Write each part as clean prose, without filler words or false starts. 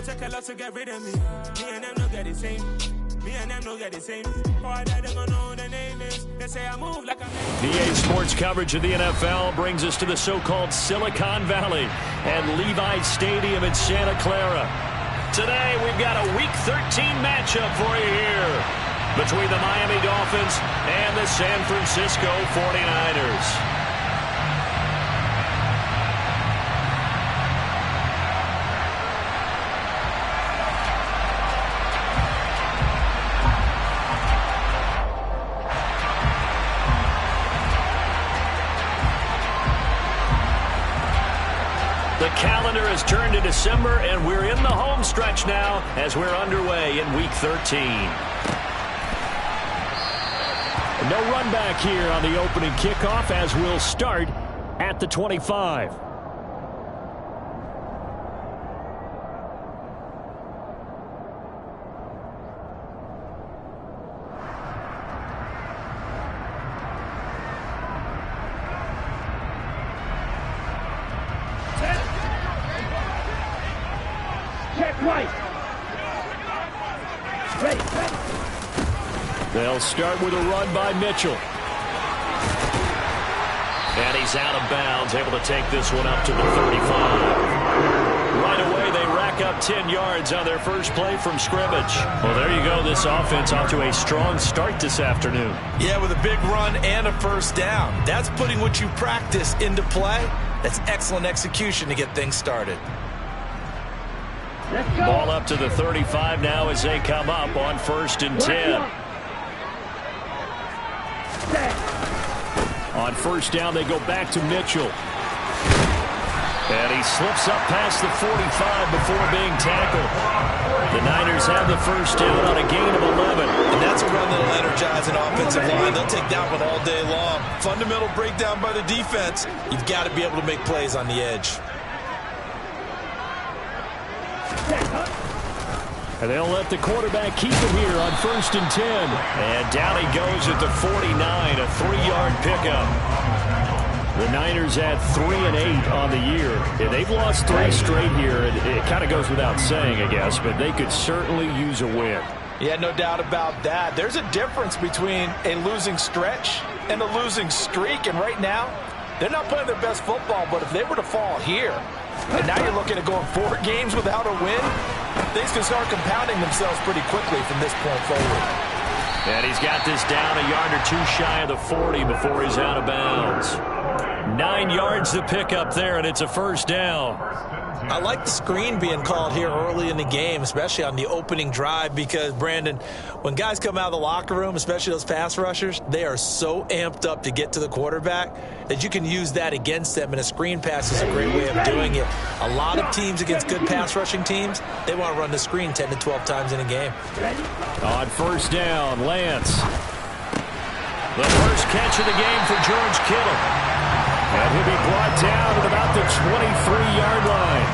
go take a lot to get rid of me. Me and them don't get the same. Me and them don't get the same. Boy, they don't know who the name is. They say I move like I'm... PA Sports coverage of the NFL brings us to the so-called Silicon Valley and Levi's Stadium in Santa Clara. Today, we've got a Week 13 matchup for you here between the Miami Dolphins and the San Francisco 49ers. The calendar has turned to December, and we're in the home stretch now as we're underway in Week 13. No run back here on the opening kickoff as we'll start at the 25. They'll start with a run by Mitchell. And he's out of bounds, able to take this one up to the 35. Right away, they rack up 10 yards on their first play from scrimmage. Well, there you go. This offense off to a strong start this afternoon. Yeah, with a big run and a first down. That's putting what you practice into play. That's excellent execution to get things started. Ball up to the 35 now as they come up on 1st and 10. On first down, they go back to Mitchell. And he slips up past the 45 before being tackled. The Niners have the first down on a gain of 11. And that's a run that'll energize an offensive line. They'll take that one all day long. Fundamental breakdown by the defense. You've got to be able to make plays on the edge. And they'll let the quarterback keep it here on 1st and 10. And down he goes at the 49, a 3-yard pickup. The Niners at 3-8 on the year. Yeah, they've lost 3 straight here. It kind of goes without saying, I guess, but they could certainly use a win. Yeah, no doubt about that. There's a difference between a losing stretch and a losing streak. And right now, they're not playing their best football, but if they were to fall here, and now you're looking at going 4 games without a win, things can start compounding themselves pretty quickly from this point forward. And he's got this down a yard or 2 shy of the 40 before he's out of bounds. 9 yards to pick up there, and it's a first down. I like the screen being called here early in the game, especially on the opening drive, because, Brandon, when guys come out of the locker room, especially those pass rushers, they are so amped up to get to the quarterback that you can use that against them, and a screen pass is a great way of doing it. A lot of teams against good pass rushing teams, they want to run the screen 10 to 12 times in a game. On first down, Lance. The first catch of the game for George Kittle. And he'll be brought down at about the 23-yard line.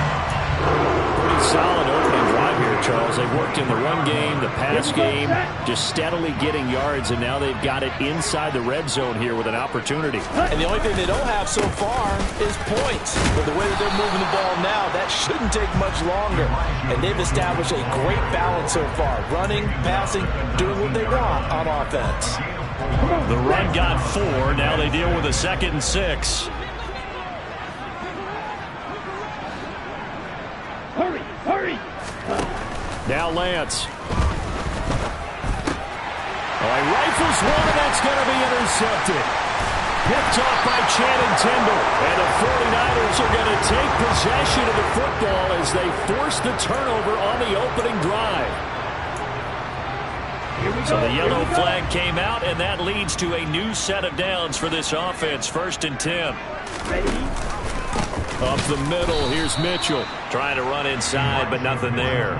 Pretty solid opening drive here, Charles. They've worked in the run game, the pass game, just steadily getting yards, and now they've got it inside the red zone here with an opportunity. And the only thing they don't have so far is points. But the way that they're moving the ball now, that shouldn't take much longer. And they've established a great balance so far. Running, passing, doing what they want on offense. The run got 4. Now they deal with a 2nd and 6. Hurry! Now Lance. He rifles one, and that's going to be intercepted. Picked off by Channing Tindall. And the 49ers are going to take possession of the football as they force the turnover on the opening drive. So the yellow flag came out, and that leads to a new set of downs for this offense. 1st and 10. Up the middle, here's Mitchell. Trying to run inside, but nothing there.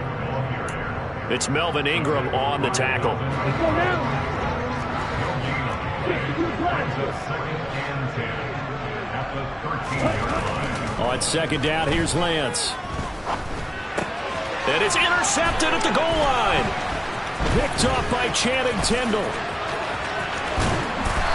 It's Melvin Ingram on the tackle. On 2nd down, here's Lance. And it's intercepted at the goal line. Picked off by Channing Tindall.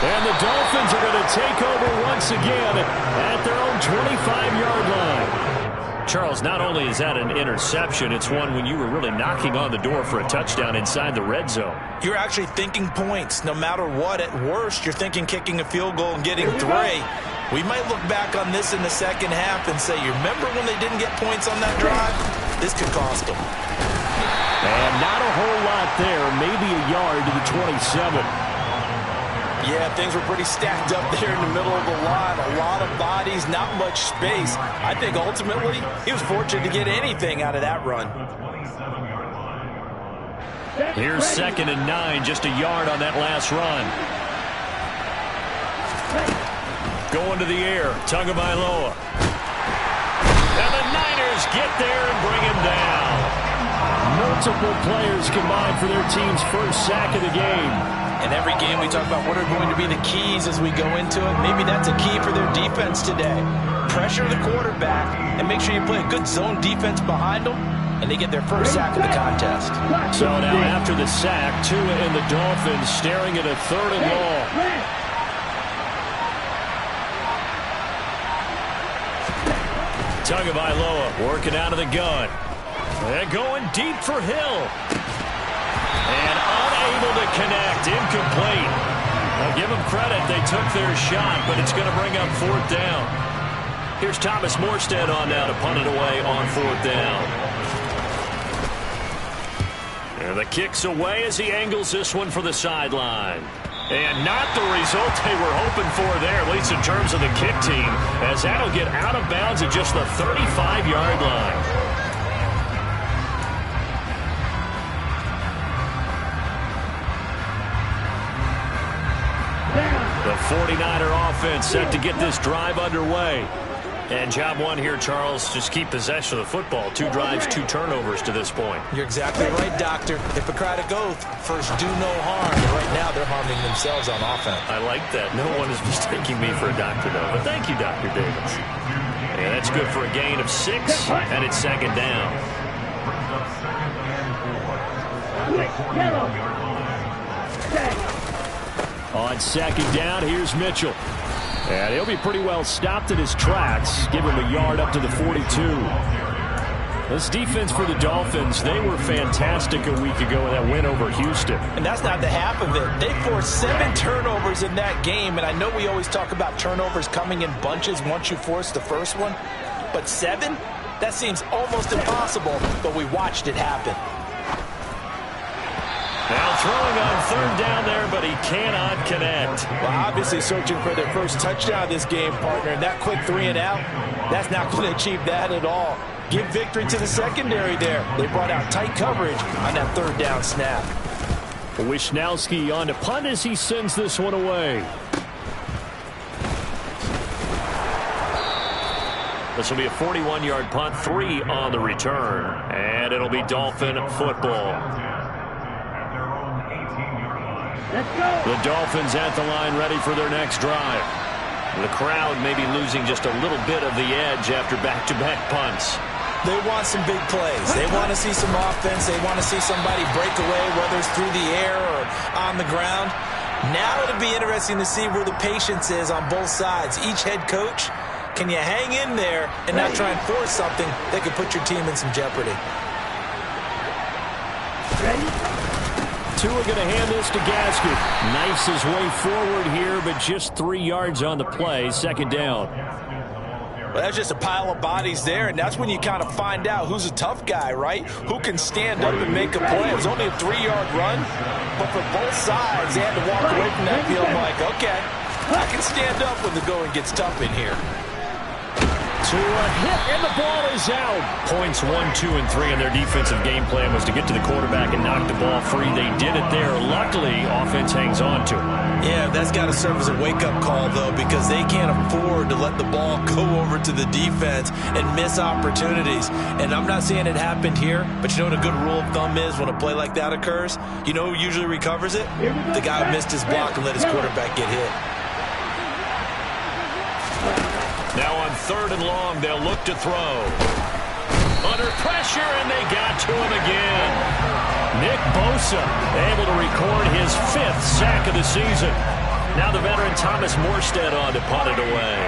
And the Dolphins are going to take over once again at their own 25-yard line. Charles, not only is that an interception, it's one when you were really knocking on the door for a touchdown inside the red zone. You're actually thinking points. No matter what, at worst, you're thinking kicking a field goal and getting 3. We might look back on this in the second half and say, you remember when they didn't get points on that drive? This could cost them. And not a whole lot there, maybe a yard to the 27. Yeah, things were pretty stacked up there in the middle of the line. A lot of bodies, not much space. I think ultimately he was fortunate to get anything out of that run. Here's 2nd and 9, just a yard on that last run. Going to the air, Tagovailoa. And the Niners get there and bring him down. Multiple players combined for their team's first sack of the game. In every game we talk about what are going to be the keys as we go into it. Maybe that's a key for their defense today. Pressure the quarterback and make sure you play a good zone defense behind them, and they get their first sack of the contest. So now after the sack, Tua and the Dolphins staring at a 3rd and long. Tagovailoa working out of the gun. They're going deep for Hill. And unable to connect, incomplete. I'll give them credit, they took their shot, but it's going to bring up 4th down. Here's Thomas Morstead on now to punt it away on 4th down. And the kick's away as he angles this one for the sideline. And not the result they were hoping for there, at least in terms of the kick team, as that'll get out of bounds at just the 35-yard line. The 49er offense set to get this drive underway. And job one here, Charles, just keep possession of the football. 2 drives, 2 turnovers to this point. You're exactly right, Doctor. Hippocratic oath, first do no harm. And right now they're harming themselves on offense. I like that. No one is mistaking me for a doctor, though. But thank you, Dr. Davis. And that's good for a gain of 6, and it's 2nd down. On 2nd down, here's Mitchell. And he'll be pretty well stopped in his tracks. Give him a yard up to the 42. This defense for the Dolphins, they were fantastic a week ago in that win over Houston. And that's not the half of it. They forced 7 turnovers in that game. And I know we always talk about turnovers coming in bunches once you force the first one. But 7? That seems almost impossible. But we watched it happen. Now throwing on 3rd down there, but he cannot connect. Well, obviously searching for their first touchdown this game, partner. And that quick 3 and out, that's not going to achieve that at all. Give victory to the secondary there. They brought out tight coverage on that 3rd down snap. Wisnowski on to punt as he sends this one away. This will be a 41-yard punt, 3 on the return. And it'll be Dolphin football. The Dolphins at the line ready for their next drive. The crowd may be losing just a little bit of the edge after back-to-back punts. They want some big plays. They want to see some offense. They want to see somebody break away, whether it's through the air or on the ground. Now it'll be interesting to see where the patience is on both sides. Each head coach, can you hang in there and not try and force something that could put your team in some jeopardy? Tua going to hand this to Gaskin. Knifes his way forward here, but just 3 yards on the play. 2nd down. Well, that's just a pile of bodies there, and that's when you kind of find out who's a tough guy, right? Who can stand up and make a play. It was only a 3-yard run, but for both sides, they had to walk away from that field like, okay, I can stand up when the going gets tough in here. To a hit, and the ball is out. Points 1, 2, and 3 in their defensive game plan was to get to the quarterback and knock the ball free. They did it there. Luckily, offense hangs on to it. Yeah, that's got to serve as a wake-up call, though, because they can't afford to let the ball go over to the defense and miss opportunities. And I'm not saying it happened here, but you know what a good rule of thumb is when a play like that occurs? You know who usually recovers it? The guy who missed his block and let his quarterback get hit. Now on 3rd and long, they'll look to throw. Under pressure, and they got to him again. Nick Bosa able to record his 5th sack of the season. Now the veteran Thomas Morstead on to punt it away.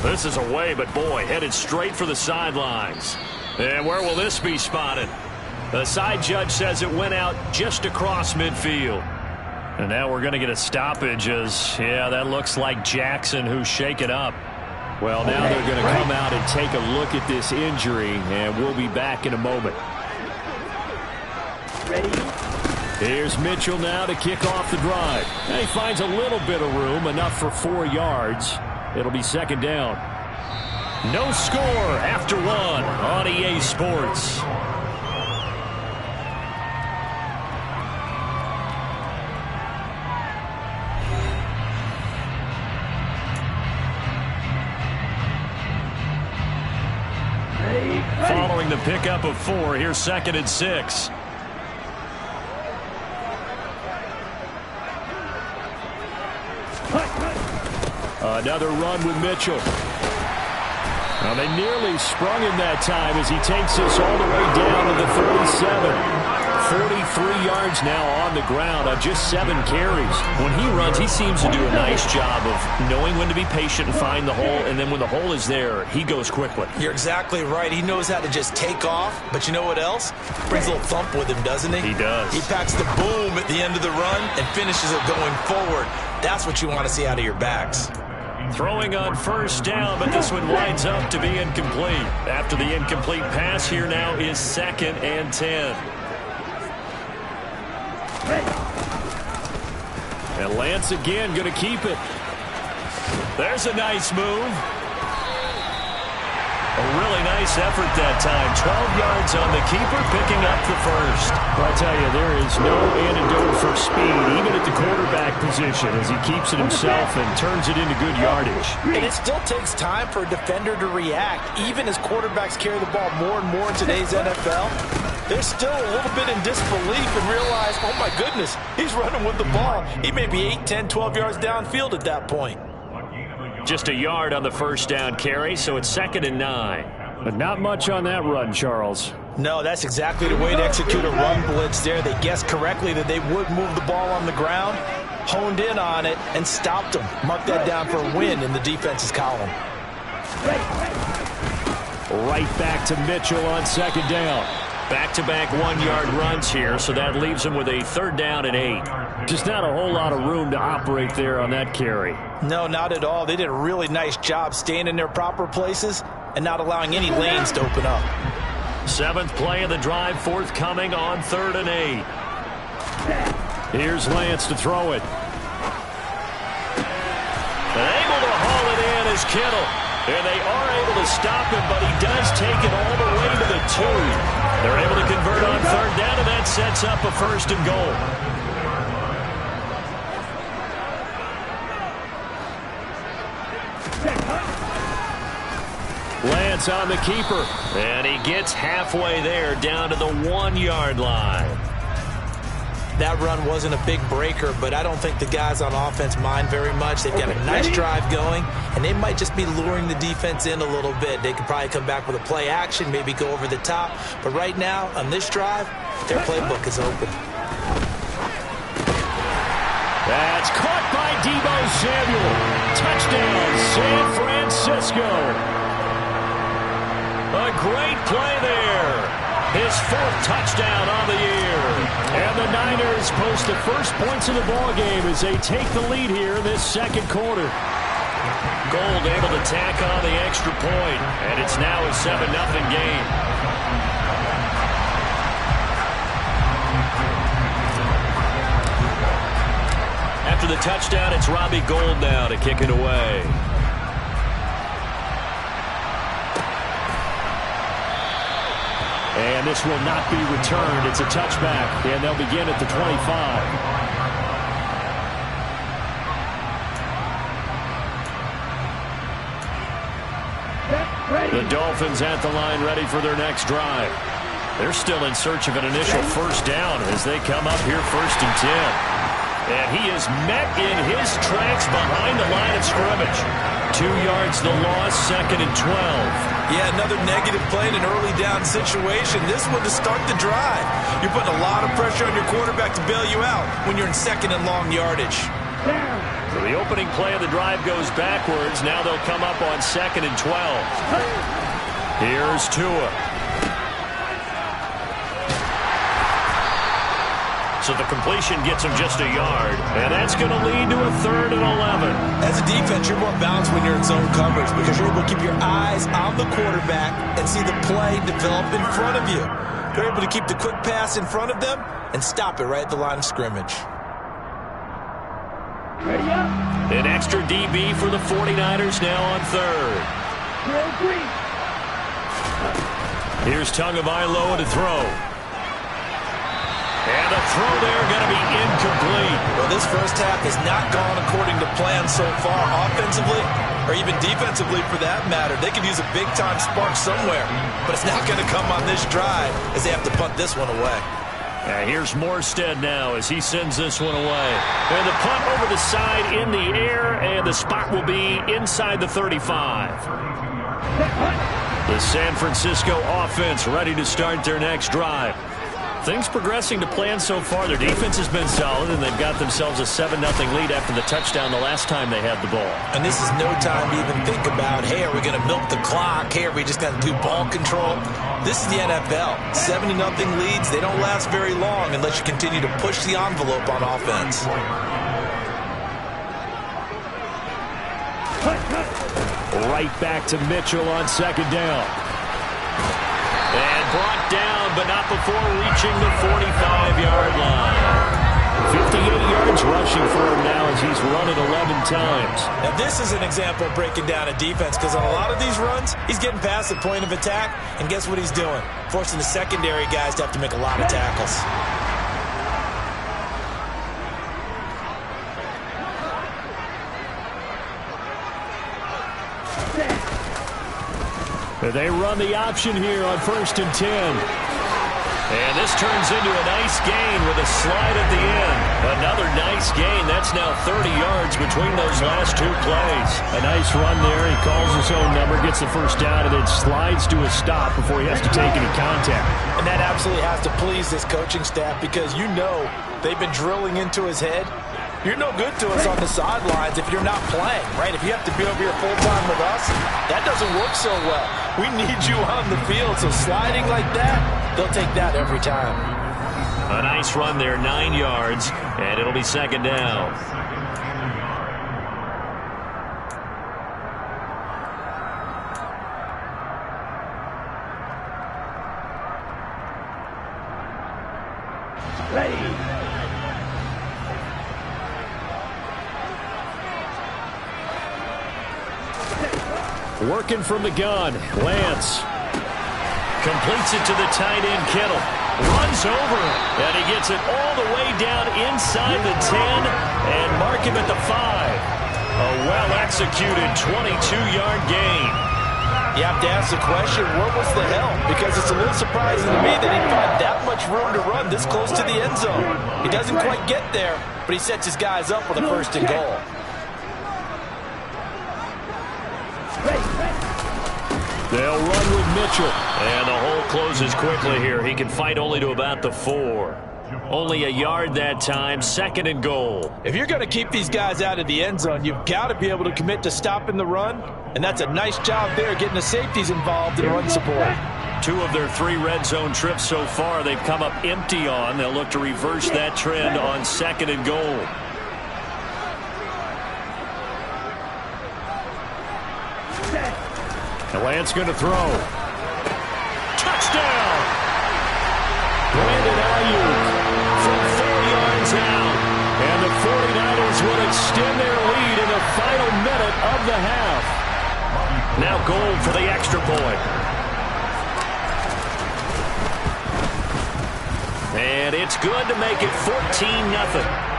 This is away, but boy, headed straight for the sidelines. And where will this be spotted? The side judge says it went out just across midfield. And now we're going to get a stoppage as, yeah, that looks like Jackson who's shaken up. Well, now they're going to come out and take a look at this injury, and we'll be back in a moment. Ready? Here's Mitchell now to kick off the drive. And he finds a little bit of room, enough for 4 yards. It'll be second down. No score after 1 on EA Sports. Following the pickup of 4, here's 2nd and 6. Another run with Mitchell. Now they nearly sprung him that time as he takes us all the way down to the 37. 43 yards now on the ground on just 7 carries. When he runs, he seems to do a nice job of knowing when to be patient and find the hole, and then when the hole is there, he goes quickly. You're exactly right. He knows how to just take off, but you know what else? Brings a little thump with him, doesn't he? He does. He packs the boom at the end of the run and finishes it going forward. That's what you want to see out of your backs. Throwing on first down, but this one winds up to be incomplete. After the incomplete pass, here now is 2nd and 10. And Lance again going to keep it. There's a nice move. A really nice effort that time. 12 yards on the keeper, picking up the first. Well, I tell you, there is no antidote for speed, even at the quarterback position, as he keeps it himself and turns it into good yardage. And it still takes time for a defender to react. Even as quarterbacks carry the ball more and more in today's NFL, they're still a little bit in disbelief and realize, oh my goodness, he's running with the ball. He may be 8, 10, 12 yards downfield at that point. Just a yard on the first down carry, so it's 2nd and 9. But not much on that run, Charles. No, that's exactly the way to execute a run blitz there. They guessed correctly that they would move the ball on the ground, honed in on it, and stopped them. Mark that down for a win in the defense's column. Right back to Mitchell on 2nd down. Back-to-back 1-yard runs here, so that leaves him with a 3rd down and 8. Just not a whole lot of room to operate there on that carry. No, not at all. They did a really nice job staying in their proper places and not allowing any lanes to open up. 7th play of the drive forthcoming on 3rd and 8. Here's Lance to throw it. Able to haul it in is Kittle. And they are able to stop him, but he does take it all the way to the 2. They're able to convert on 3rd down, and that sets up a 1st and goal. Lance on the keeper, and he gets halfway there down to the 1-yard line. That run wasn't a big breaker, but I don't think the guys on offense mind very much. They've got a nice drive going, and they might just be luring the defense in a little bit. They could probably come back with a play action, maybe go over the top. But right now, on this drive, their playbook is open. That's caught by Deebo Samuel. Touchdown, San Francisco. A great play there. His 4th touchdown on the year. And the Niners post the first points of the ballgame as they take the lead here in this 2nd quarter. Gold able to tack on the extra point, and it's now a 7-0 game. After the touchdown, it's Robbie Gould now to kick it away. And this will not be returned. It's a touchback, and they'll begin at the 25. The Dolphins at the line ready for their next drive. They're still in search of an initial 1st down as they come up here 1st and 10. And he is met in his tracks behind the line of scrimmage. 2 yards the loss, 2nd and 12. Yeah, another negative play in an early down situation. This one to start the drive. You're putting a lot of pressure on your quarterback to bail you out when you're in 2nd and long yardage. So the opening play of the drive goes backwards. Now they'll come up on 2nd and 12. Here's Tua. So the completion gets him just a yard. And that's going to lead to a 3rd and 11. As a defense, you're more balanced when you're in zone coverage because you're able to keep your eyes on the quarterback and see the play develop in front of you. You're able to keep the quick pass in front of them and stop it right at the line of scrimmage. An extra DB for the 49ers now on 3rd. Here's Tagovailoa to throw. And the throw there going to be incomplete. Well, this first half has not gone according to plan so far offensively or even defensively for that matter. They could use a big-time spark somewhere, but it's not going to come on this drive as they have to punt this one away. Here's Morstead now as he sends this one away. And the punt over the side in the air, and the spot will be inside the 35. The San Francisco offense ready to start their next drive. Things progressing to plan so far. Their defense has been solid, and they've got themselves a 7-0 lead after the touchdown the last time they had the ball. And this is no time to even think about, hey, are we going to milk the clock? Hey, are we just going to do ball control? This is the NFL. 70-0 leads, they don't last very long unless you continue to push the envelope on offense. Right back to Mitchell on 2nd down. And brought down, but not before reaching the 45-yard line. 58 yards rushing for him now as he's run it 11 times. Now this is an example of breaking down a defense because on a lot of these runs, he's getting past the point of attack, and guess what he's doing? Forcing the secondary guys to have to make a lot of tackles. They run the option here on 1st and 10. And this turns into a nice gain with a slide at the end. Another nice gain. That's now 30 yards between those last 2 plays. A nice run there. He calls his own number, gets the first down, and then slides to a stop before he has to take any contact. And that absolutely has to please this coaching staff because you know they've been drilling into his head. You're no good to us on the sidelines if you're not playing, right? If you have to be over here full-time with us, that doesn't work so well. We need you on the field, so sliding like that, they'll take that every time. A nice run there, 9 yards, and it'll be 2nd down. Working from the gun, Lance completes it to the tight end, Kittle. Runs over him, and he gets it all the way down inside the 10 and mark him at the 5. A well-executed 22-yard gain. You have to ask the question, what was the help? Because it's a little surprising to me that he'd find that much room to run this close to the end zone. He doesn't quite get there, but he sets his guys up with a 1st and goal. They'll run with Mitchell. And the hole closes quickly here. He can fight only to about the 4. Only a yard that time, 2nd and goal. If you're going to keep these guys out of the end zone, you've got to be able to commit to stopping the run. And that's a nice job there, getting the safeties involved in run support. 2 of their 3 red zone trips so far, they've come up empty on. They'll look to reverse that trend on 2nd and goal. Lance going to throw. Touchdown! Brandon Ayuk from 4 yards out. And the 49ers will extend their lead in the final minute of the half. Now goal for the extra point. And it's good to make it 14-0.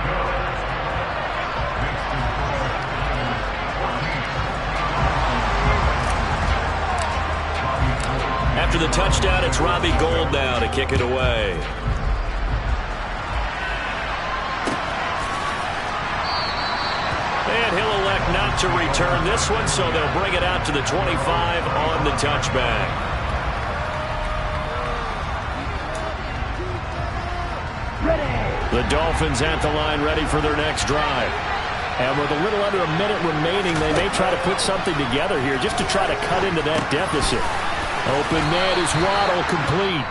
After the touchdown, it's Robbie Gould now to kick it away. And he'll elect not to return this one, so they'll bring it out to the 25 on the touchback. The Dolphins at the line ready for their next drive. And with a little under a minute remaining, they may try to put something together here just to try to cut into that deficit. Open net is Waddle, complete.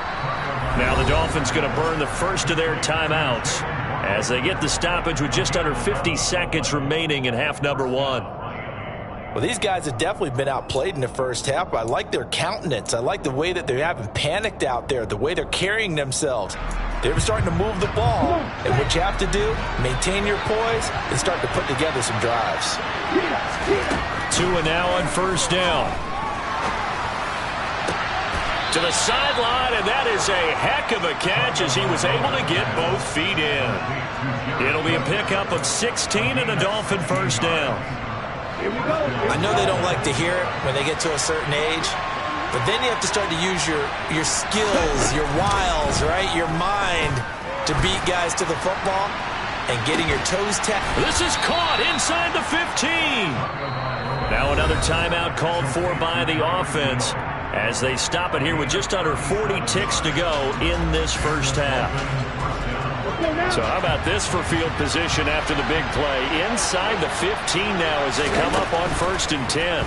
Now the Dolphins going to burn the first of their timeouts as they get the stoppage with just under 50 seconds remaining in half number one. Well, these guys have definitely been outplayed in the first half. I like their countenance. I like the way that they haven't panicked out there, the way they're carrying themselves. They're starting to move the ball. And what you have to do, maintain your poise and start to put together some drives. Tua now on first down. To the sideline, and that is a heck of a catch as he was able to get both feet in. It'll be a pickup of 16 and a Dolphin first down. I know they don't like to hear it when they get to a certain age, but then you have to start to use your skills, your wiles, right? Your mind to beat guys to the football and getting your toes tapped. This is caught inside the 15. Now another timeout called for by the offense as they stop it here with just under 40 ticks to go in this first half. So how about this for field position after the big play? Inside the 15 now as they come up on 1st and 10.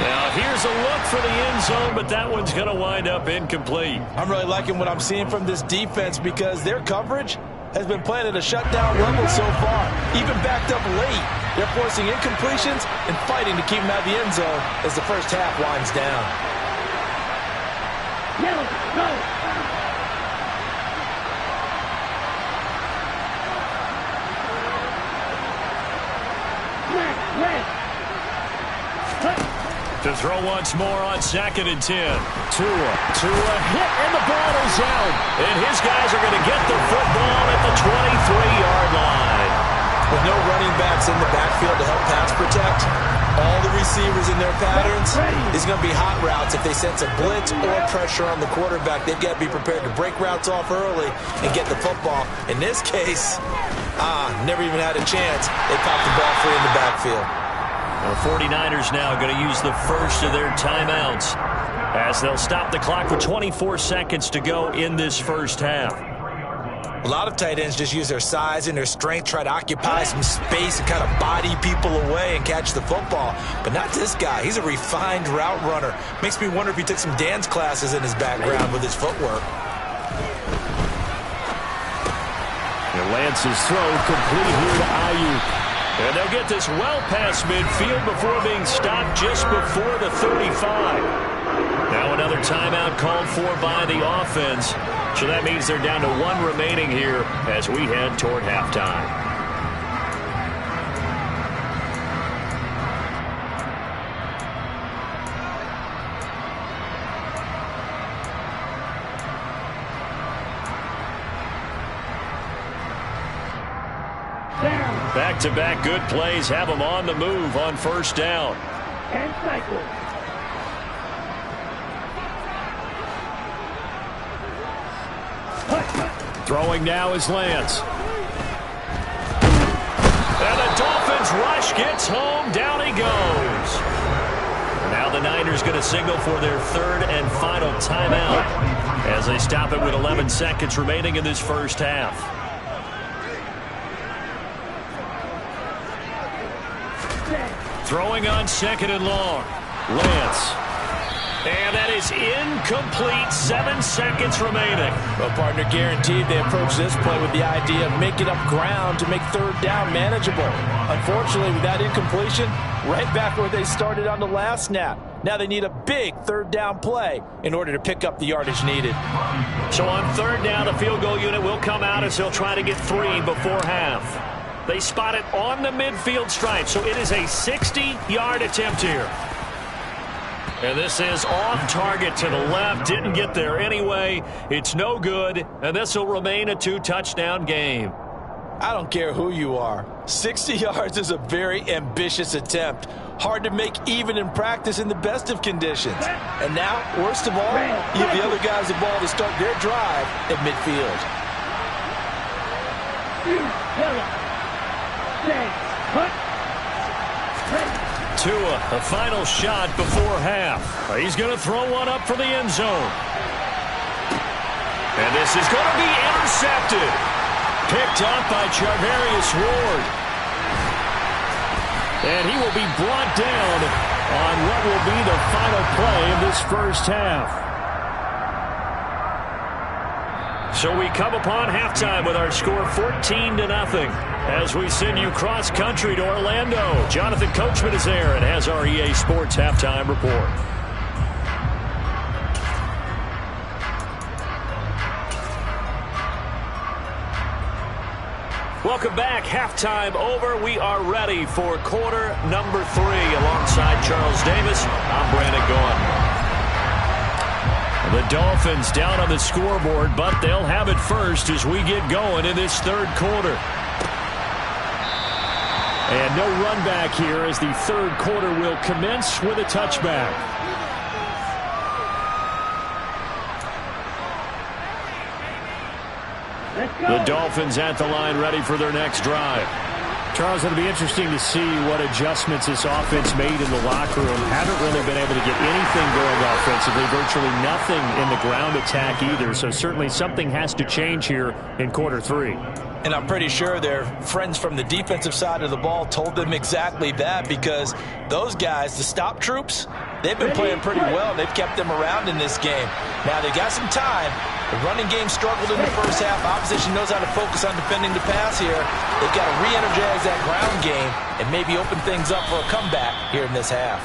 Now here's a look for the end zone, but that one's going to wind up incomplete. I'm really liking what I'm seeing from this defense because their coverage has been playing at a shutdown level so far. Even backed up late, they're forcing incompletions and fighting to keep them out of the end zone as the first half winds down. Yellow, go! To throw once more on 2nd and 10. Tua hit, and the ball is out. And his guys are going to get the football at the 23-yard line. With no running backs in the backfield to help pass protect, all the receivers in their patterns, it's going to be hot routes if they sense a blitz or pressure on the quarterback. They've got to be prepared to break routes off early and get the football. In this case, never even had a chance. They popped the ball free in the backfield. The 49ers now going to use the first of their timeouts as they'll stop the clock with 24 seconds to go in this first half. A lot of tight ends just use their size and their strength, try to occupy some space and kind of body people away and catch the football. But not this guy. He's a refined route runner. Makes me wonder if he took some dance classes in his background with his footwork. And Lance's throw complete here to Ayuk. And they'll get this well past midfield before being stopped just before the 35. Now another timeout called for by the offense. So that means they're down to 1 remaining here as we head toward halftime. Back-to-back good plays have them on the move on first down. And cycle. Throwing now is Lance. And the Dolphins rush gets home. Down he goes. Now the Niners going to signal for their 3rd and final timeout as they stop it with 11 seconds remaining in this first half. Throwing on 2nd and long. Lance. And that is incomplete. 7 seconds remaining. Well, partner, guaranteed they approach this play with the idea of making up ground to make 3rd down manageable. Unfortunately, with that incompletion, right back where they started on the last snap. Now they need a big 3rd down play in order to pick up the yardage needed. So on 3rd down, the field goal unit will come out as they'll try to get 3 before half. They spot it on the midfield stripe, so it is a 60-yard attempt here. And this is off target to the left. Didn't get there anyway. It's no good, and this will remain a 2-touchdown game. I don't care who you are. 60 yards is a very ambitious attempt. Hard to make even in practice in the best of conditions. And now, worst of all, you give the other guys the ball to start their drive at midfield. Tua, a final shot before half. He's going to throw one up for the end zone. And this is going to be intercepted. Picked up by Charvarius Ward. And he will be brought down on what will be the final play of this first half. So we come upon halftime with our score 14-0 as we send you cross-country to Orlando. Jonathan Coachman is there and has our EA Sports halftime report. Welcome back. Halftime over. We are ready for quarter number 3. Alongside Charles Davis, I'm Brandon Gaudin. The Dolphins down on the scoreboard, but they'll have it first as we get going in this third quarter. And no run back here as the third quarter will commence with a touchback. The Dolphins at the line ready for their next drive. Charles, it'll be interesting to see what adjustments this offense made in the locker room. Haven't really been able to get anything going offensively. Virtually nothing in the ground attack either. So certainly something has to change here in quarter 3. And I'm pretty sure their friends from the defensive side of the ball told them exactly that, because those guys, the stop troops, they've been playing pretty well. They've kept them around in this game. Now they got some time. The running game struggled in the first half. Opposition knows how to focus on defending the pass here. They've got to re-energize that ground game and maybe open things up for a comeback here in this half.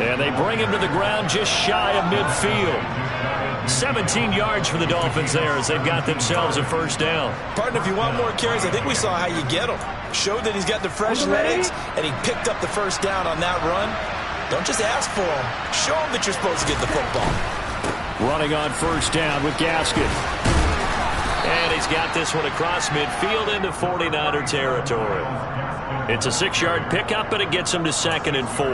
And they bring him to the ground just shy of midfield. 17 yards for the Dolphins there as they've got themselves a first down. Partner, if you want more carries, I think we saw how you get him. Showed that he's got the fresh legs, and he picked up the first down on that run. Don't just ask for him. Show him that you're supposed to get the football. Running on first down with Gaskin. And he's got this one across midfield into 49er territory. It's a 6-yard pickup, and it gets him to 2nd and 4.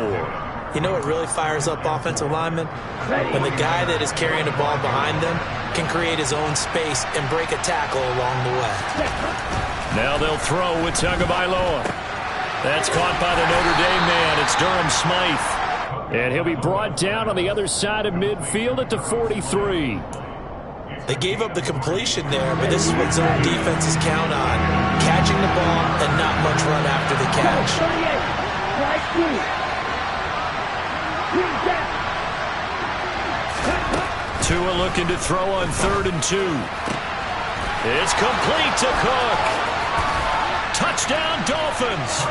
You know what really fires up offensive linemen? When the guy that is carrying the ball behind them can create his own space and break a tackle along the way. Now they'll throw with Tagovailoa. That's caught by the Notre Dame man. It's Durham Smythe. And he'll be brought down on the other side of midfield at the 43. They gave up the completion there, but this is what zone defenses count on. Catching the ball and not much run after the catch. Tua looking to throw on 3rd and 2. It's complete to Cook. Touchdown Dolphins.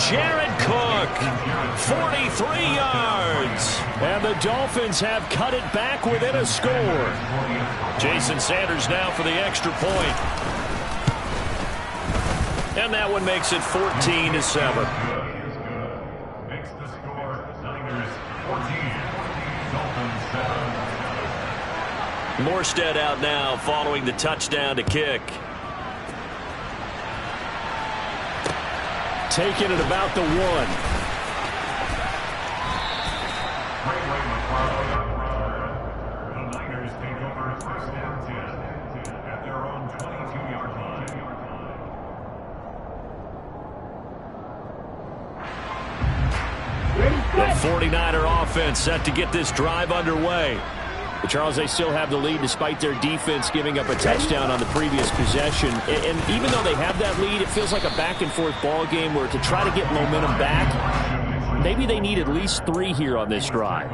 Jared Cook, 43 yards. And the Dolphins have cut it back within a score. Jason Sanders now for the extra point. And that one makes it 14-7. Makes the score Niners 14, Dolphins 7. Morstead out now following the touchdown to kick. Taking it about the 1. The Niners take over first down 10 at their own 22-yard line. The 49er offense set to get this drive underway. But Charles, they still have the lead despite their defense giving up a touchdown on the previous possession. And even though they have that lead, it feels like a back-and-forth ball game where to try to get momentum back, maybe they need at least 3 here on this drive.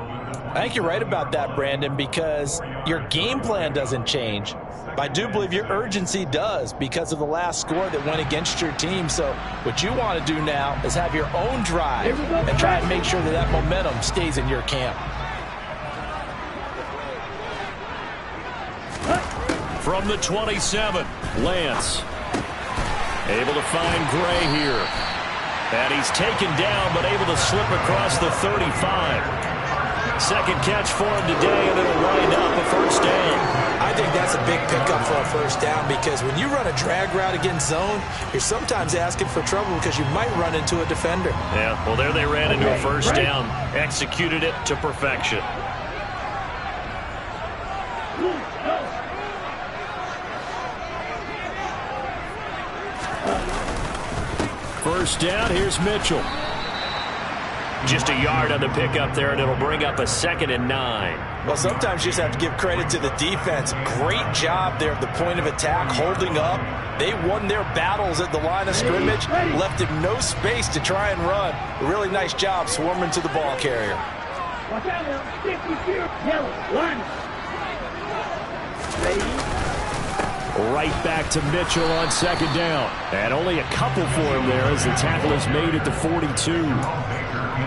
I think you're right about that, Brandon, because your game plan doesn't change. But I do believe your urgency does because of the last score that went against your team. So what you want to do now is have your own drive and try and make sure that that momentum stays in your camp. From the 27, Lance. Able to find Gray here. And he's taken down, but able to slip across the 35. Second catch for him today, and it'll wind up a first down. I think that's a big pickup for a first down, because when you run a drag route against zone, you're sometimes asking for trouble because you might run into a defender. Yeah, well, there they ran into a first down. Executed it to perfection. First down, here's Mitchell. Just a yard on the pickup there, and it'll bring up a 2nd and 9. Well, sometimes you just have to give credit to the defense. Great job there at the point of attack, holding up. They won their battles at the line of scrimmage, left him no space to try and run. A really nice job swarming to the ball carrier. Watch out now. 50 yellow. One. Ready? Right back to Mitchell on second down. And only a couple for him there as the tackle is made at the 42.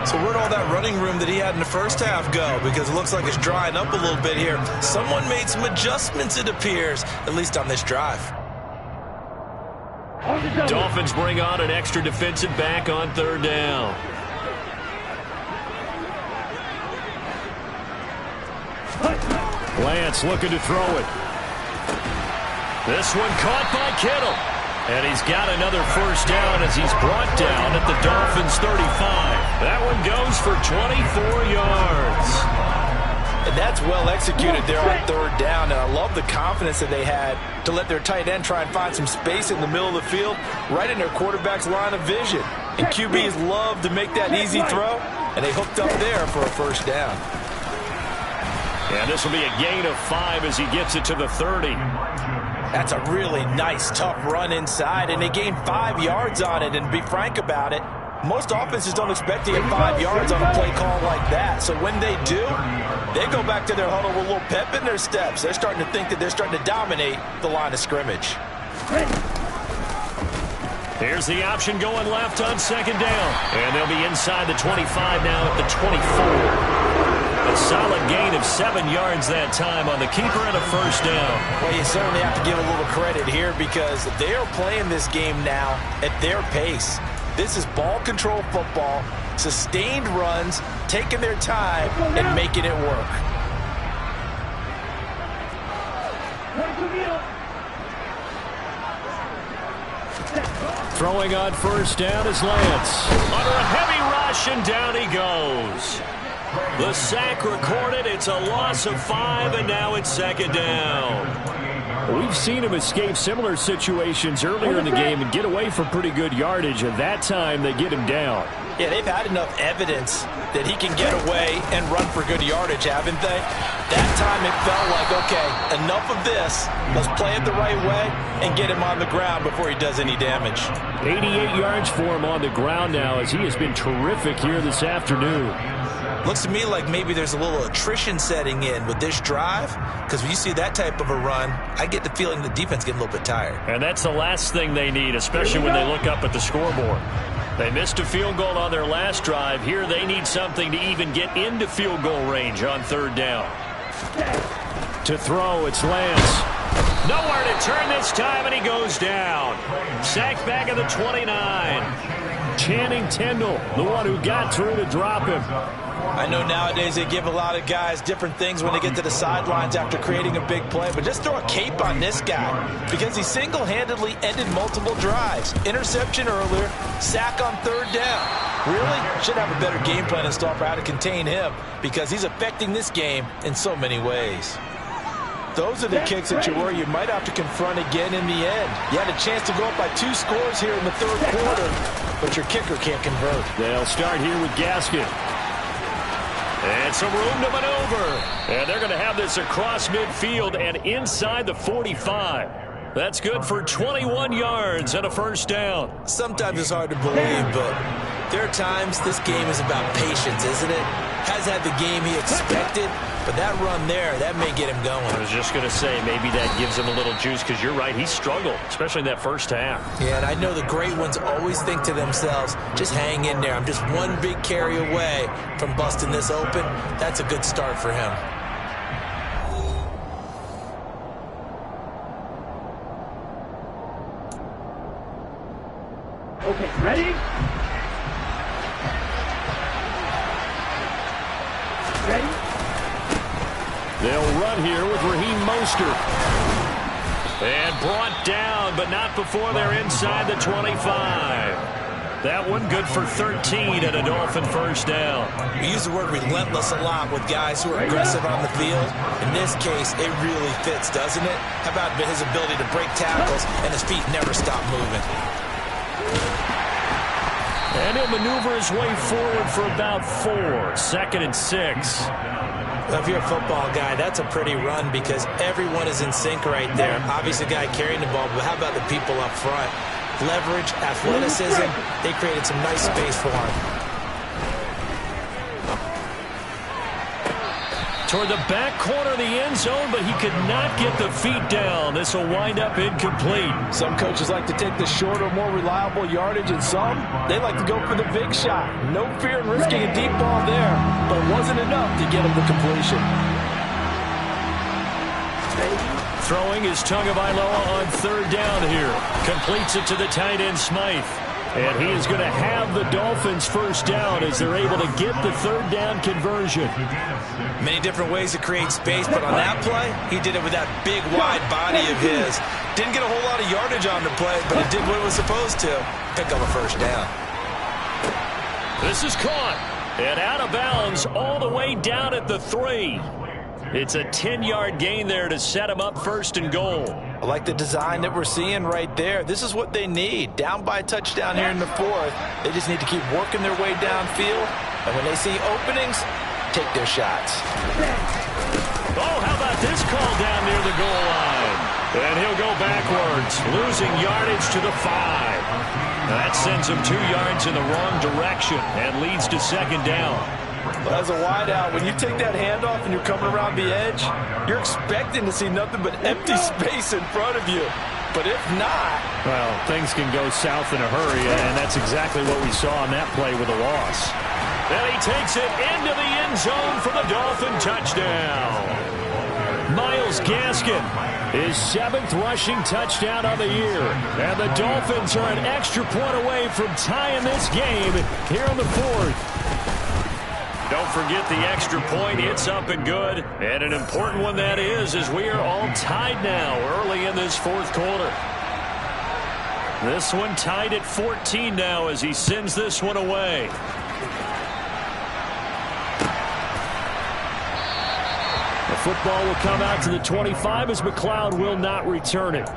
So where'd all that running room that he had in the first half go? Because it looks like it's drying up a little bit here. Someone made some adjustments, it appears, at least on this drive. Dolphins bring on an extra defensive back on third down. Lance looking to throw it. This one caught by Kittle. And he's got another first down as he's brought down at the Dolphins' 35. That one goes for 24 yards. And that's well executed there on third down. And I love the confidence that they had to let their tight end try and find some space in the middle of the field, right in their quarterback's line of vision. And QBs love to make that easy throw, and they hooked up there for a first down. And this will be a gain of 5 as he gets it to the 30. That's a really nice, tough run inside, and they gained 5 yards on it. And to be frank about it, most offenses don't expect to get 5 yards on a play call like that. So when they do, they go back to their huddle with a little pep in their steps. They're starting to think that they're starting to dominate the line of scrimmage. Here's the option going left on second down. And they'll be inside the 25 now at the 24. A solid gain of 7 yards that time on the keeper and a first down. Well, you certainly have to give a little credit here because they are playing this game now at their pace. This is ball control football, sustained runs, taking their time and making it work. Throwing on first down is Lance. Under a heavy rush, and down he goes. The sack recorded. It's a loss of 5, and now it's second down. We've seen him escape similar situations earlier in the game and get away for pretty good yardage, and that time they get him down. Yeah, they've had enough evidence that he can get away and run for good yardage, haven't they? That time it felt like, okay, enough of this. Let's play it the right way and get him on the ground before he does any damage. 88 yards for him on the ground now as he has been terrific here this afternoon. Looks to me like maybe there's a little attrition setting in with this drive, because when you see that type of a run, I get the feeling the defense getting a little bit tired. And that's the last thing they need, especially when they look up at the scoreboard. They missed a field goal on their last drive. Here they need something to even get into field goal range on third down. To throw, it's Lance. Nowhere to turn this time, and he goes down. Sacked back at the 29. Channing Tindall, the one who got through to drop him. I know nowadays they give a lot of guys different things when they get to the sidelines after creating a big play, but just throw a cape on this guy because he single-handedly ended multiple drives. Interception earlier, sack on third down. Really? Should have a better game plan installed for how to contain him because he's affecting this game in so many ways. Those are the kicks that you worry you might have to confront again in the end. You had a chance to go up by 2 scores here in the third quarter, but your kicker can't convert. They'll start here with Gaskin. And some room to maneuver. And they're going to have this across midfield and inside the 45. That's good for 21 yards and a first down. Sometimes it's hard to believe, but there are times this game is about patience, isn't it? Has had the game he expected, but that run there, that may get him going. I was just going to say, maybe that gives him a little juice because you're right, he struggled, especially in that first half. Yeah, and I know the great ones always think to themselves, just hang in there. I'm just one big carry away from busting this open. That's a good start for him. Okay, ready? Ready? They'll run here with Raheem Mostert. And brought down, but not before they're inside the 25. That one good for 13 and a Dolphin first down. We use the word relentless a lot with guys who are aggressive on the field. In this case, it really fits, doesn't it? How about his ability to break tackles and his feet never stop moving? And he'll maneuver his way forward for about 4. 2nd and 6. Well, if you're a football guy, that's a pretty run because everyone is in sync right there. Obviously, the guy carrying the ball, but how about the people up front? Leverage, athleticism, they created some nice space for him. Toward the back corner of the end zone, but he could not get the feet down. This will wind up incomplete. Some coaches like to take the shorter, more reliable yardage, and some, they like to go for the big shot. No fear in risking a deep ball there, but it wasn't enough to get him the completion. Throwing is Tagovailoa on 3rd down here. Completes it to the tight end, Smythe. And he is going to have the Dolphins 1st down as they're able to get the 3rd down conversion. Many different ways to create space, but on that play, he did it with that big, wide body of his. Didn't get a whole lot of yardage on the play, but it did what it was supposed to. Pick up a 1st down. This is caught and out of bounds all the way down at the 3. It's a 10-yard gain there to set him up 1st and goal. I like the design that we're seeing right there. This is what they need. Down by a touchdown here in the 4th. They just need to keep working their way downfield. And when they see openings, take their shots. Oh, how about this call down near the goal line? And he'll go backwards, losing yardage to the 5. That sends him 2 yards in the wrong direction and leads to 2nd down. Well, as a wideout, when you take that handoff and you're coming around the edge, you're expecting to see nothing but empty space in front of you. But if not... Well, things can go south in a hurry, and that's exactly what we saw on that play with a loss. And he takes it into the end zone for the Dolphin touchdown. Myles Gaskin, his 7th rushing touchdown of the year. And the Dolphins are an extra point away from tying this game here in the 4th. Don't forget the extra point. It's up and good. And an important one that is, as we are all tied now early in this 4th quarter. This one tied at 14 now as he sends this one away. The football will come out to the 25 as McLeod will not return it.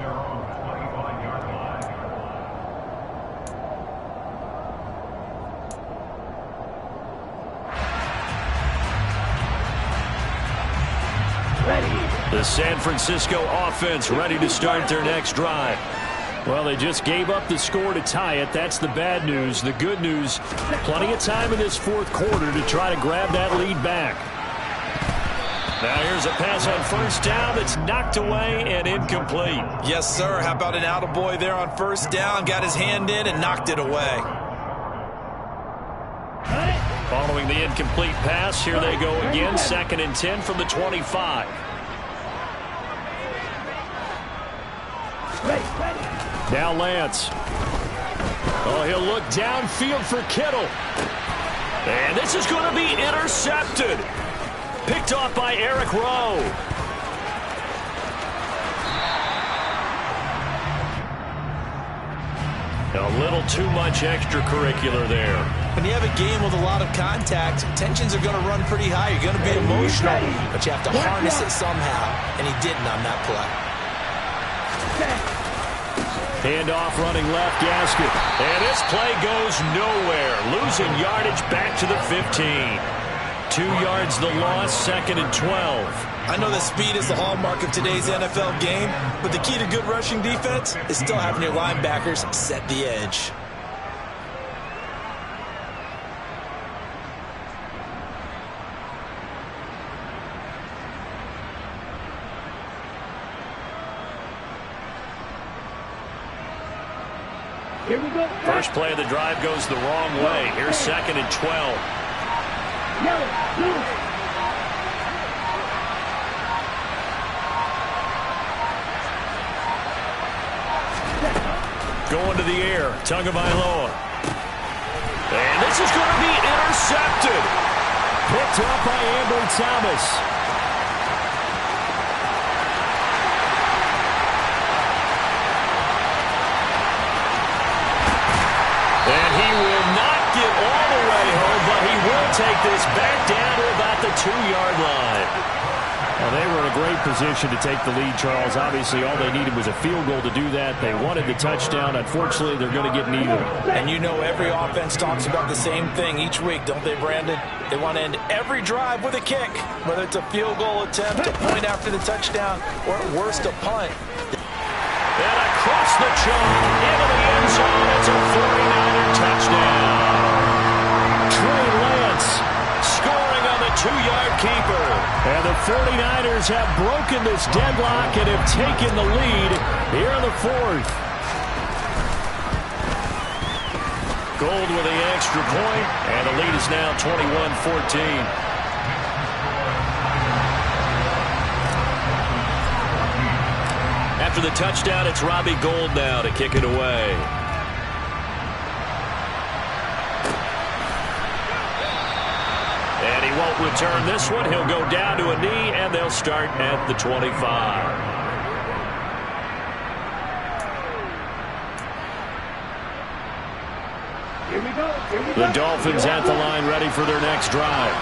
The San Francisco offense ready to start their next drive. Well, they just gave up the score to tie it. That's the bad news. The good news, plenty of time in this 4th quarter to try to grab that lead back. Now here's a pass on 1st down that's knocked away and incomplete. Yes, sir. How about an attaboy there on 1st down? Got his hand in and knocked it away. Following the incomplete pass, here they go again. 2nd and 10 from the 25. Now Lance. Oh, he'll look downfield for Kittle. And this is going to be intercepted. Picked off by Eric Rowe. A little too much extracurricular there. When you have a game with a lot of contact, tensions are going to run pretty high. You're going to be emotional, but you have to harness it somehow, and he didn't on that play. Handoff running left, Gaskin. And this play goes nowhere. Losing yardage back to the 15. 2 yards the loss, 2nd and 12. I know that speed is the hallmark of today's NFL game, but the key to good rushing defense is still having your linebackers set the edge. Here we go. First play of the drive goes the wrong way. Here's 2nd and 12. Going to the air, Tagovailoa. And this is going to be intercepted. Picked up by Ambry Thomas. And he will not get all the way home, but he will take this back down to about the 2-yard line. Well, they were in a great position to take the lead, Charles. Obviously, all they needed was a field goal to do that. They wanted the touchdown. Unfortunately, they're going to get neither. And you know every offense talks about the same thing each week, don't they, Brandon? They want to end every drive with a kick, whether it's a field goal attempt, a point after the touchdown, or at worst, a punt. And across the chalk, into the end zone, it's a 49er touchdown. Trey Lance scoring on the 2-yard keeper. And the 49ers have broken this deadlock and have taken the lead here in the fourth. Gold with the extra point, and the lead is now 21-14. After the touchdown, it's Robbie Gould now to kick it away. And he won't return this one. He'll go down to a knee, and they'll start at the 25. Here we go. The Dolphins at the line, ready for their next drive.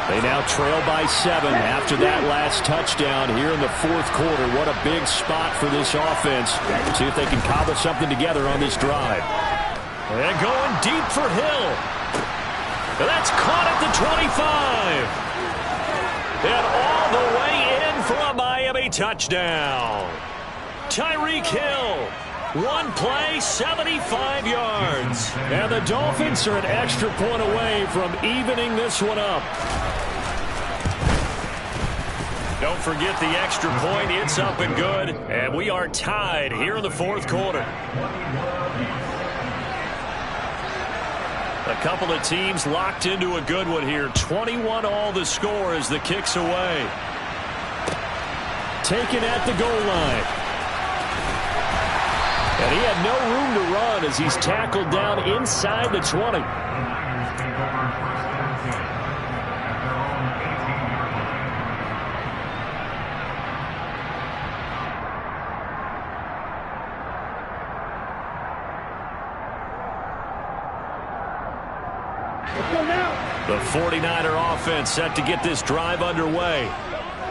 They now trail by 7 after that last touchdown here in the fourth quarter. What a big spot for this offense. See if they can cobble something together on this drive. And going deep for Hill. And that's caught at the 25. And all the way in for a Miami touchdown. Tyreek Hill. One play, 75 yards. And the Dolphins are an extra point away from evening this one up. Don't forget the extra point. It's up and good. And we are tied here in the fourth quarter. A couple of teams locked into a good one here. 21-all the score as the kick's away. Taken at the goal line. And he had no room to run as he's tackled down inside the 20. The 49er offense set to get this drive underway.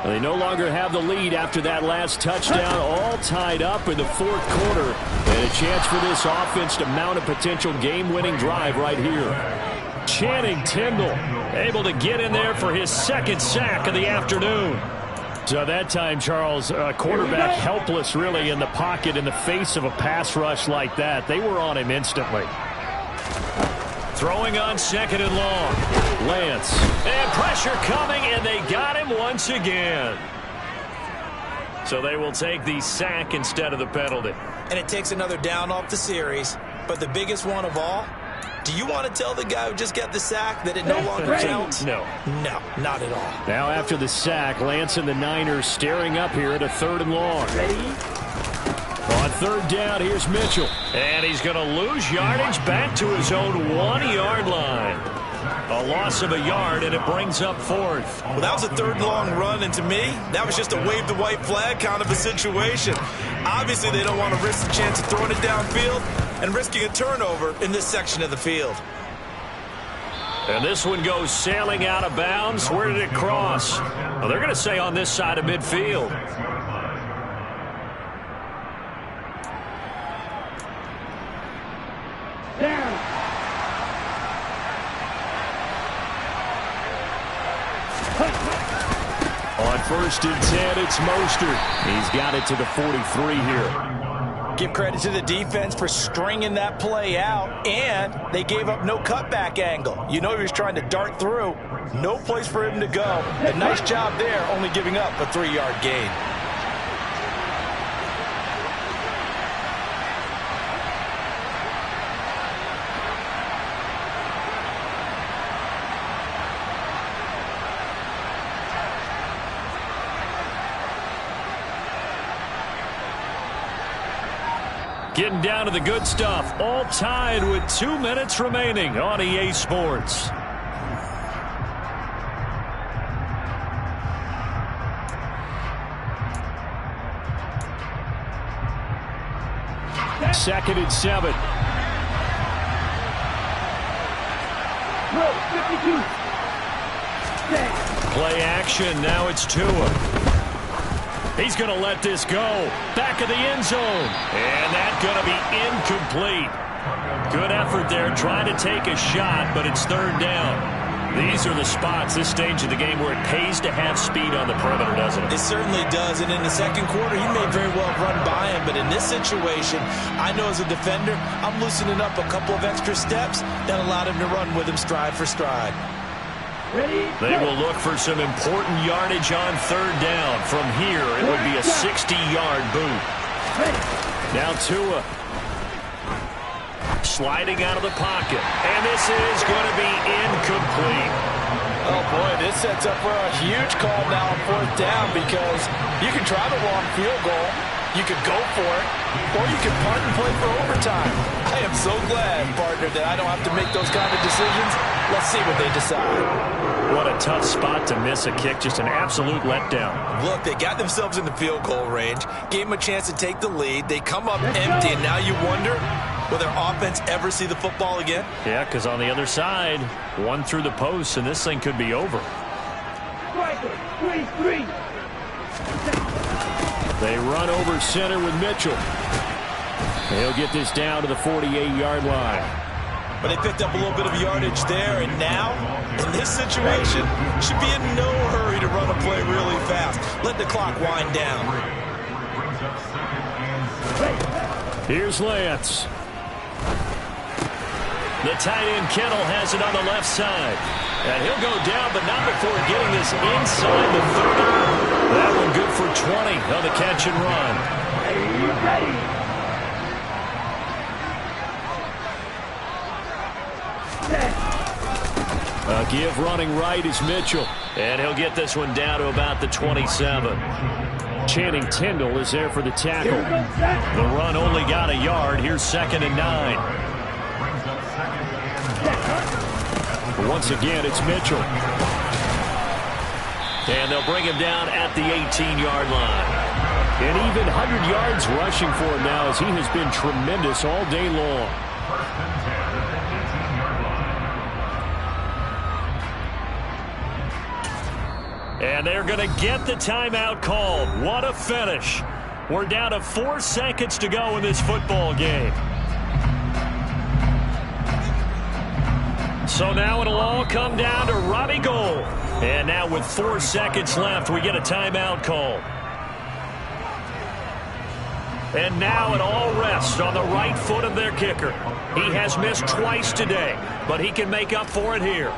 They no longer have the lead after that last touchdown, all tied up in the fourth quarter. And a chance for this offense to mount a potential game-winning drive right here. Channing Tindall able to get in there for his second sack of the afternoon. So that time, Charles, quarterback helpless really in the pocket in the face of a pass rush like that. They were on him instantly. Throwing on second and long. Lance. And pressure coming, and they got him once again. So they will take the sack instead of the penalty. And it takes another down off the series. But the biggest one of all, do you want to tell the guy who just got the sack that it no longer counts? No. No, not at all. Now after the sack, Lance and the Niners staring up here at a third and long. On third down, here's Mitchell. And he's going to lose yardage back to his own 1-yard line. A loss of a yard, and it brings up fourth. Well, that was a third long run, and to me, that was just a wave the white flag kind of a situation. Obviously, they don't want to risk the chance of throwing it downfield and risking a turnover in this section of the field. And this one goes sailing out of bounds. Where did it cross? Well, they're going to say on this side of midfield. On first and 10, it's Mostert. He's got it to the 43 here. Give credit to the defense for stringing that play out, and they gave up no cutback angle. You know he was trying to dart through. No place for him to go. A nice job there, only giving up a 3-yard gain. Getting down to the good stuff. All tied with 2 minutes remaining on EA Sports. Second and 7. Play action. Now it's Tua. He's going to let this go. Back of the end zone. And that's going to be incomplete. Good effort there trying to take a shot, but it's third down. These are the spots, this stage of the game, where it pays to have speed on the perimeter, doesn't it? It certainly does, and in the second quarter, he may very well run by him, but in this situation, I know as a defender, I'm loosening up a couple of extra steps that allowed him to run with him stride for stride. They will look for some important yardage on third down. From here, it would be a 60-yard boot. Now Tua. Sliding out of the pocket. And this is going to be incomplete. Oh, boy, this sets up for a huge call now on fourth down because you can try the long field goal, you could go for it, or you can punt and play for overtime. I am so glad, partner, that I don't have to make those kind of decisions. Let's see what they decide. What a tough spot to miss a kick. Just an absolute letdown. Look, they got themselves in the field goal range, gave them a chance to take the lead. They come up empty, and now you wonder, will their offense ever see the football again? Yeah, because on the other side, one through the post, and this thing could be over. They run over center with Mitchell. He'll get this down to the 48-yard line. But they picked up a little bit of yardage there, and now, in this situation, should be in no hurry to run a play really fast. Let the clock wind down. Here's Lance. The tight end Kittle has it on the left side. And he'll go down, but not before getting this inside the 30. That one good for 20 on the catch and run. Give running right is Mitchell. And he'll get this one down to about the 27. Channing Tindall is there for the tackle. The run only got a yard. Here's 2nd and 9. Once again, it's Mitchell. And they'll bring him down at the 18-yard line. And even 100 yards rushing for him now, as he has been tremendous all day long. And they're going to get the timeout called. What a finish. We're down to 4 seconds to go in this football game. So now it'll all come down to Robbie Gould. And now with 4 seconds left, we get a timeout call. And now it all rests on the right foot of their kicker. He has missed twice today, but he can make up for it here.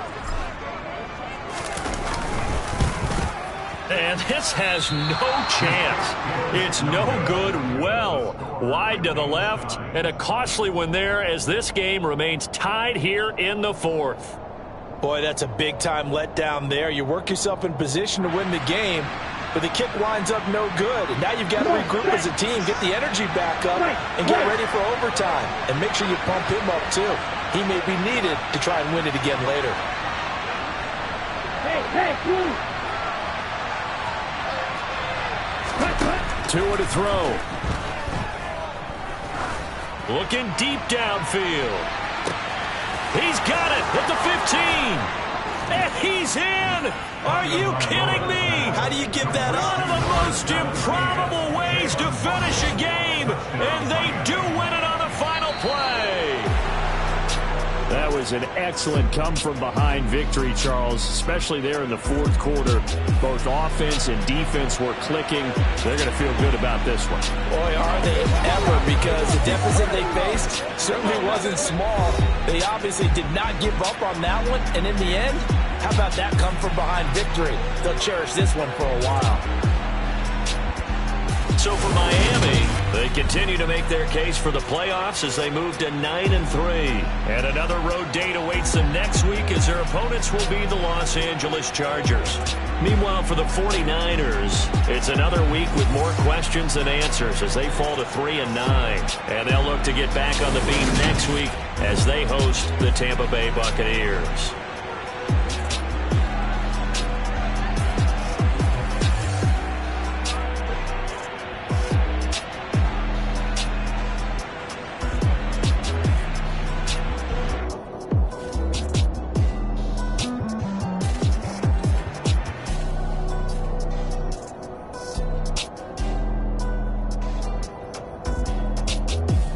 And this has no chance. It's no good. Well wide to the left, and a costly one there as this game remains tied here in the 4th. Boy, that's a big-time letdown there. You work yourself in position to win the game, but the kick winds up no good. And now you've got to regroup as a team, get the energy back up, and get ready for overtime. And make sure you pump him up, too. He may be needed to try and win it again later. Hey, Tua to throw. Looking deep downfield. He's got it at the 15. And he's in. Are you kidding me? How do you give that up? One of the most improbable ways to finish a game. And they do win it on the final play. That was an excellent come-from-behind victory, Charles, especially there in the 4th quarter. Both offense and defense were clicking. They're going to feel good about this one. Boy, are they ever, because the deficit they faced certainly wasn't small. They obviously did not give up on that one, and in the end, how about that come-from-behind victory? They'll cherish this one for a while. So for Miami, they continue to make their case for the playoffs as they move to 9-3. And another road date awaits them next week as their opponents will be the Los Angeles Chargers. Meanwhile, for the 49ers, it's another week with more questions than answers as they fall to 3-9. And they'll look to get back on the beam next week as they host the Tampa Bay Buccaneers.